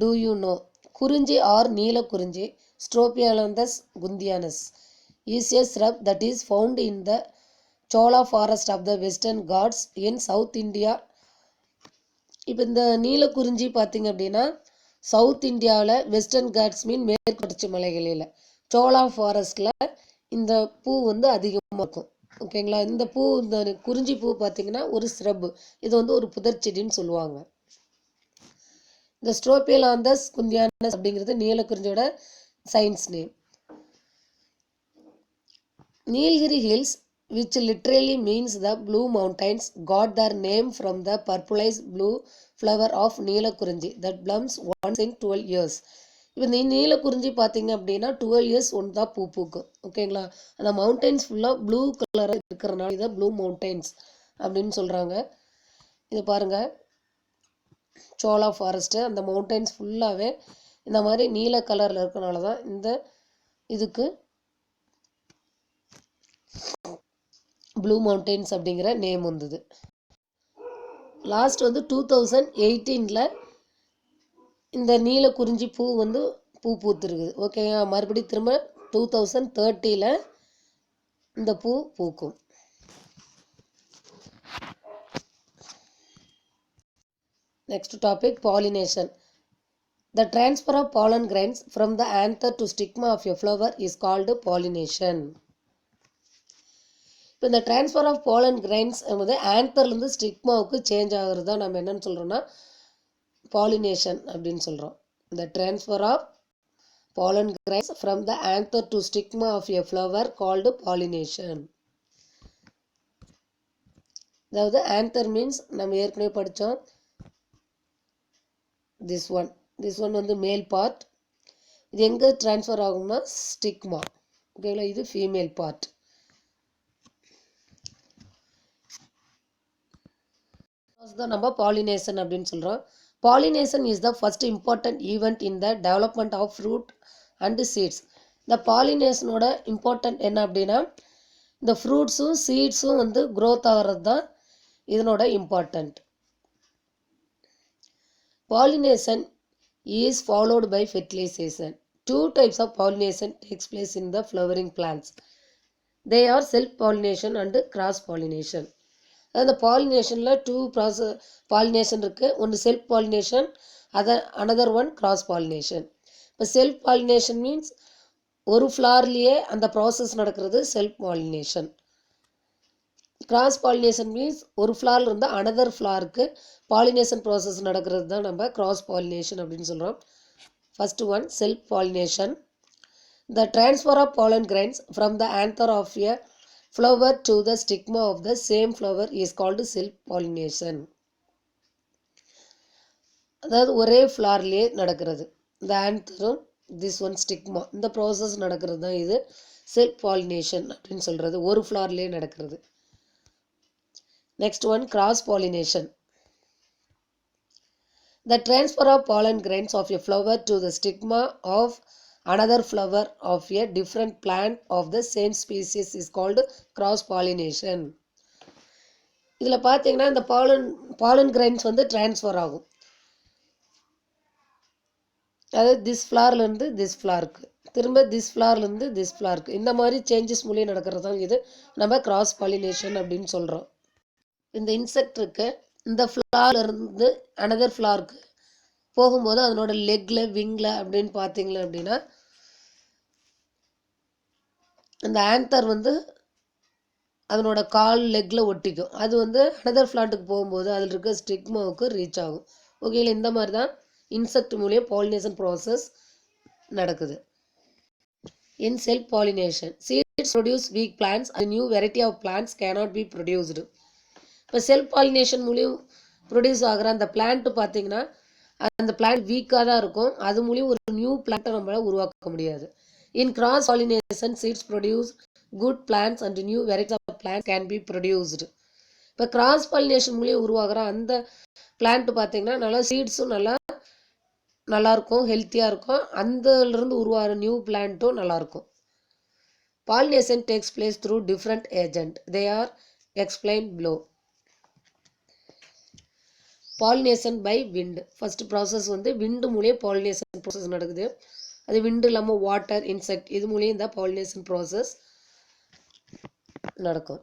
Do you know? Kurunji or Neela Kurunji, Stropialanthus gundianus, is a shrub that is found in the Chola forest of the Western Ghats in South India. இப்போ இந்த நீலக்குறிஞ்சி பார்த்தீங்க அப்படின்னா south இந்தியாவில் western God's மீன் மேற்கு தொடர்ச்சி மலைகளில் சோலா ஃபாரஸ்டில் இந்த பூ வந்து அதிகமாக இருக்கும். ஓகேங்களா? இந்த பூ இந்த குறிஞ்சி பூ பார்த்தீங்கன்னா ஒரு ஸ்ரப், இது வந்து ஒரு புதர் செடின்னு சொல்லுவாங்க. இந்த ஸ்ட்ரோபியலாந்தஸ் குந்தியானஸ் அப்படிங்கிறது நீலக்குறிஞ்சியோட science name. Nilgiri Hills, which literally means the blue mountains, got their name from the purplish blue flower of Neelakurinji that blooms once in 12 years. இப்போ இந்த நீலக்குறிஞ்சி பார்த்தீங்க அப்படின்னா 12 years ஒன்று தான் பூ பூக்கும். ஓகேங்களா? அந்த மவுண்டெயின்ஸ் ஃபுல்லாக ப்ளூ கலராக இருக்கிறனால இதை ப்ளூ மவுண்டெயின்ஸ் அப்படின்னு சொல்கிறாங்க. இது பாருங்கள், சோலா ஃபாரஸ்ட்டு அந்த மவுண்டெயின்ஸ் ஃபுல்லாகவே இந்த மாதிரி நீல கலரில் இருக்கிறனால தான் இந்த இதுக்கு ப்ளூ மவுண்டெயின்ஸ் அப்படிங்கிற நேம் வந்தது. லாஸ்ட் வந்து 2018 இந்த நீலக்குறிஞ்சி பூ வந்து பூ பூத்துருக்குது. ஓகே, மறுபடியும் திரும்ப 2030 இந்த பூ பூக்கும். Next topic, pollination. The transfer of pollen grains from the anther to stigma of a flower is called pollination. இப்போ இந்த ட்ரான்ஸ்ஃபர் ஆஃப் பாலன் கிரைன்ஸ் என்பது ஆன்தர்லேருந்து ஸ்டிக்மாவுக்கு சேஞ்ச் ஆகிறது தான் நம்ம என்னென்னு சொல்கிறோன்னா பாலினேஷன் அப்படின்னு சொல்கிறோம். இந்த transfer of pollen grains from the anther to stigma of a flower called pollination. அதாவது ஆன்தர் மீன்ஸ் நம்ம ஏற்கனவே படித்தோம், திஸ் ஒன் வந்து மேல் பார்ட். இது எங்கே ட்ரான்ஸ்ஃபர் ஆகும்னா ஸ்டிக்மா. ஓகேங்களா? இது ஃபீமேல் பார்ட். தான் நம்ம பாலினேஷன் அப்படின்னு சொல்கிறோம். Pollination is the first important event in the development of fruit and seeds. இந்த பாலினேஷனோட இம்பார்ட்டன்ட் என்ன அப்படின்னா இந்த ஃப்ரூட்ஸும் சீட்ஸும் வந்து க்ரோத் ஆகிறது தான் இதனோட important. Pollination is followed by fertilization. 2 types of pollination takes place in the flowering plants. They are self pollination and cross pollination. அந்த பாலினேஷனில் 2 ப்ராசஸ் பாலினேஷன் இருக்குது. ஒன்று self pollination, another one cross pollination. இப்போ self pollination means ஒரு ஃப்ளார்லேயே அந்த process நடக்கிறது self pollination. Cross pollination means ஒரு ஃப்ளாரில் இருந்து another ஃப்ளாருக்கு pollination process நடக்கிறது தான் நம்ம கிராஸ் பாலினேஷன் அப்படின்னு சொல்கிறோம். First one self pollination. The transfer of pollen grains from the anther of a flower to the stigma of the same flower is called self pollination. அதாவது ஒரே ஃப்ளார்லேயே நடக்கிறது. இந்த ஆன்தரும் this one stigma, இந்த process நடக்கிறது தான் இது செல்ஃப் பாலினேஷன் அப்படின்னு சொல்கிறது. ஒரு ஃப்ளார்லேயே நடக்கிறது. Next one cross pollination. The transfer of pollen grains of a flower to the stigma of another flower of a different plant of the same species is called cross pollination. இதில் பார்த்தீங்கன்னா இந்த Balan grains வந்து transfer ஆகும். அதாவது this ஃப்ளார்லேருந்து this ஃப்ளாருக்கு, திரும்ப this ஃப்ளார்லேருந்து this ஃப்ளாருக்கு, இந்த மாதிரி changes மூலியம் நடக்கிறது தான் இது நம்ம கிராஸ் பாலினேஷன் அப்படின்னு சொல்கிறோம். இந்த இன்செக்ட் இருக்கு, இந்த ஃப்ளார்லேருந்து அனதர் ஃப்ளாருக்கு போகும்போது அதனோட லெக்கில் விங்கில் அப்படின்னு பார்த்தீங்களா அப்படின்னா அந்த ஆன்தர் வந்து அதனோட கால் லெக்கில் ஒட்டிக்கும். அது வந்து அனதர் ஃப்ளாட்டுக்கு போகும்போது அதில் இருக்க ஸ்டிக்மாவுக்கு ரீச் ஆகும். ஓகேங்களா? இந்த மாதிரி தான் இன்செக்ட் மூலியம் பாலினேஷன் ப்ராசஸ் நடக்குது. In self pollination seeds produce weak plants and new variety of plants cannot be produced. இப்போ செல்ஃப் பாலினேஷன் மூலியம் ப்ரொடியூஸ் ஆகிற அந்த பிளான்ட்டு பார்த்தீங்கன்னா அந்த பிளான்ட் வீக்காக தான் இருக்கும். அது மூலியம் ஒரு நியூ பிளான்ட்டை நம்மளால் உருவாக்க முடியாது. In cross pollination, seeds produce good plants and new varieties of plants can be produced. இப்போ கிராஸ் பாலினேஷன் மூலியம் உருவாகிற அந்த பிளான்ட் பார்த்தீங்கன்னா நல்லா சீட்ஸும் நல்லா இருக்கும், ஹெல்த்தியாக இருக்கும். அந்தலேருந்து உருவாகிற நியூ பிளான்ட்டும் நல்லாயிருக்கும். Pollination takes place through different agents. They are explained below. Pollination by wind. First process வந்து விண்டு மூலியம் பாலினேஷன் ப்ராசஸ் நடக்குது. அது விண்டு இல்லாமல் வாட்டர், இன்செக்ட் இது மூலியம் இந்த பாலினேஷன் ப்ராசஸ் நடக்கும்.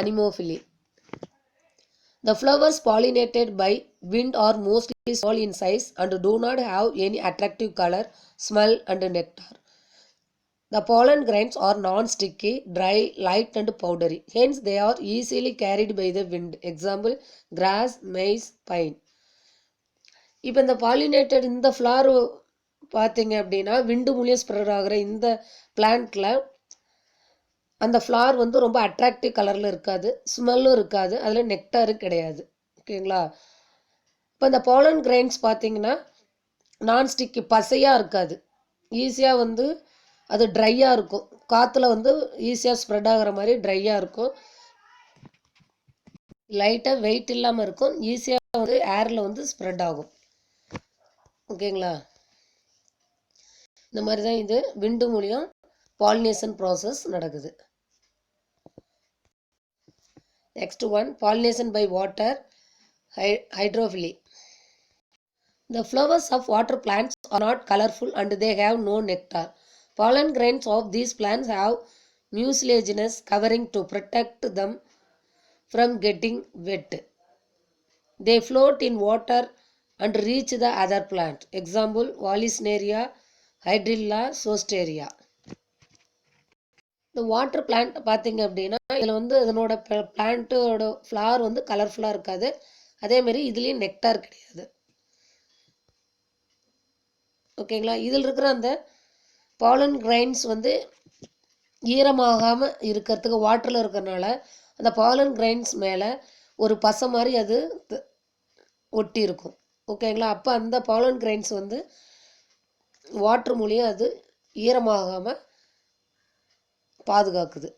Anemophily. The flowers pollinated by wind are mostly small in size and do not have any attractive color, smell and nectar. The pollen grains are non-sticky, dry, light and powdery. Hence they are easily carried by the wind. Example, grass, maize, pine. இப்போ இந்த pollinated இந்த flower பார்த்தீங்க அப்படின்னா விண்டு மூலியம் spread ஆகிற இந்த பிளான்ட்டில் அந்த flower வந்து ரொம்ப அட்ராக்டிவ் கலரில் இருக்காது, ஸ்மெல்லும் இருக்காது, அதில் நெக்டாரும் கிடையாது. ஓகேங்களா? இப்போ இந்த பாலன் கிரைன்ஸ் பார்த்தீங்கன்னா நான்ஸ்டிக்கு பசையாக இருக்காது, ஈஸியாக வந்து அது ட்ரையாக இருக்கும், காற்றுல வந்து ஈஸியாக ஸ்ப்ரெட் ஆகிற மாதிரி ட்ரையாக இருக்கும், லைட்டாக வெயிட் இல்லாமல் இருக்கும், ஈஸியாக வந்து ஏரில் வந்து ஸ்ப்ரெட் ஆகும். ஓகேங்களா? இந்த மாதிரி தான் இது விண்டு மூலியம் பாலினேஷன் ப்ராசஸ் நடக்குது. Next one, pollination by water, hydrophily. The flowers of water plants are not colorful and they have no nectar. Pollen grains of these plants have mucilaginous covering to protect them from getting wet. They float in water and reach the other plant. Example, Vallisneria, Hydrilla, Zosteria. இந்த water plant பார்த்தீங்க அப்படின்னா இதில் வந்து இதனோட பிளான்ட்டோட flower வந்து கலர்ஃபுல்லாக இருக்காது, அதேமாரி இதுலேயும் நெக்டார் கிடையாது. ஓகேங்களா? இதில் இருக்கிற அந்த பாலன் கிரைன்ஸ் வந்து ஈரமாகாமல் இருக்கிறதுக்கு வாட்டரில் இருக்கிறனால அந்த பாலன் கிரைன்ஸ் மேலே ஒரு பசை மாதிரி அது ஒட்டி இருக்கும். ஓகேங்களா? அப்போ அந்த பாலன் கிரைன்ஸ் வந்து வாட்டர் மூலியம் அது ஈரமாகாமல் பாதுகாக்குது.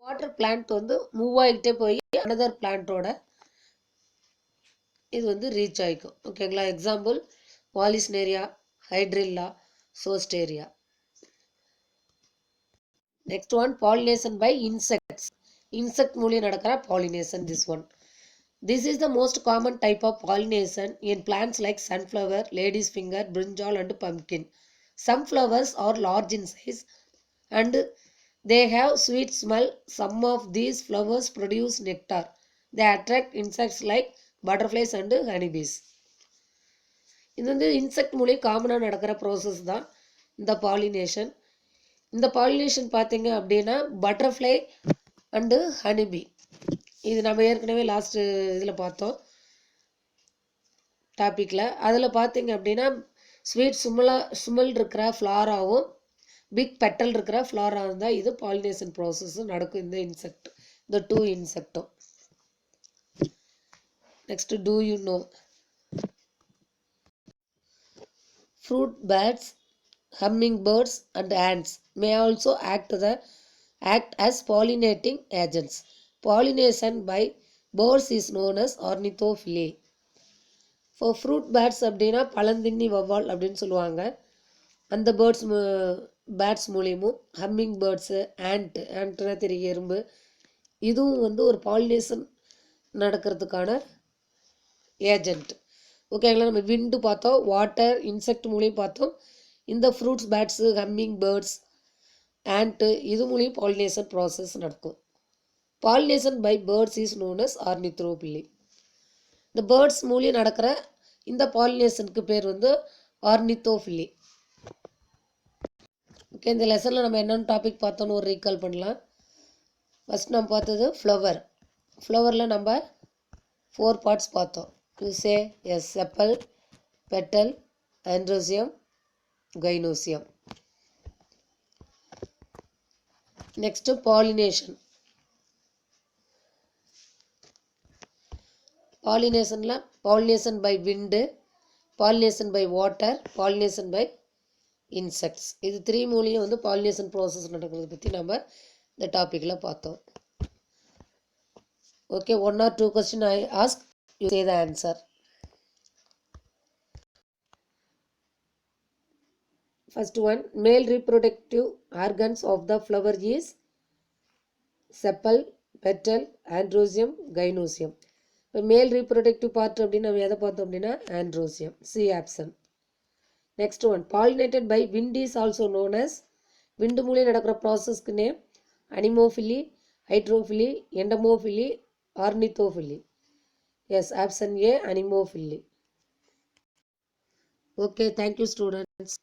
வாட்டர் பிளான்ட் வந்து மூவ் ஆகிக்கிட்டே போய் அனதர் பிளான்ட்டோட இது வந்து ரீச் ஆகிக்கும். ஓகேங்களா? Example, Vallisneria, Hydrilla, Zostera. Next one, pollination by insects. Insect மூலியம் நடக்கிற pollination. This is the most common type of pollination in plants like sunflower, lady's finger, brinjal and pumpkin. Some flowers are large in size and they have sweet smell. Some of these flowers produce nectar. They attract insects like butterflies and honeybees. இது வந்து insect மூலியம் காமனாக நடக்கிற process தான் இந்த pollination. இந்த pollination பார்த்தீங்க அப்படின்னா பட்டர்ஃப்ளை அண்டு ஹனிபி, இது நம்ம ஏற்கனவே லாஸ்ட் இதில் பார்த்தோம் டாப்பிக்கில். அதில் பார்த்தீங்க அப்படின்னா ஸ்வீட் சுமல் இருக்கிற ஃப்ளாராகவும் பிக் பெட்டல் இருக்கிற ஃப்ளாராகவும் தான் இது பாலினேஷன் ப்ராசஸும் நடக்கும் இந்த இன்செக்ட், இந்த டூ இன்செக்டும். Next, do you know fruit bats, hummingbirds and ants may also act as pollinating agents. Pollination by birds is known as ornithophilia. For fruit bats அப்படின்னா பழந்தின்னி வவ்வால் அப்படின்னு சொல்லுவாங்க. அந்த பேட்ஸ் மூலியமும் ஹம்மிங் பேர்ட்ஸு, ஆண்ட்னா தெரிய எறும்பு, இதுவும் வந்து ஒரு பாலினேஷன் நடக்கிறதுக்கான ஏஜென்ட். ஓகேங்களா? நம்ம விண்டு பார்த்தோம், வாட்டர், இன்செக்ட் மூலியம் பார்த்தோம். இந்த fruits bats, humming birds, and இது மூலியம் பாலினேஷன் ப்ராசஸ் நடக்கும். Pollination by birds is known as ornithophily. இந்த பேர்ட்ஸ் மூலியம் நடக்கிற இந்த பாலினேஷனுக்கு பேர் வந்து ஆர்னித்தோஃபிலி. ஓகே, இந்த லெசனில் நம்ம என்னென்ன டாபிக் பார்த்தோன்னு ஒரு ரீகால் பண்ணலாம். ஃபஸ்ட் நம்ம பார்த்தது ஃப்ளவர். ஃப்ளவரில் நம்ம 4 பார்ட்ஸ் பார்த்தோம். You say yes, sepal, petal, androecium, gynoecium. Next, pollination. Pollination by wind, pollination by water, pollination by insects. இது 3 மூலியம் வந்து pollination process நடக்கிறத பற்றி நம்ம இந்த டாப்பிக்கில் பார்த்தோம். Okay, 1 or 2 question I ask, you say the answer. First one, male reproductive organs of the flower is sepal, petal, androecium, gynoecium. இப்போ மேல் ரீப்ரொடக்டிவ் பார்ட் அப்படின்னு நம்ம எதை பார்த்தோம் அப்படின்னா androecium. C option. Next one, pollinated by wind is also known as. Wind மூலியம் நடக்கிற ப்ராசஸ்க்கு name anemophily, hydrophily, entomophily, ornithophily. Yes, option A anemophily. Okay, thank you students.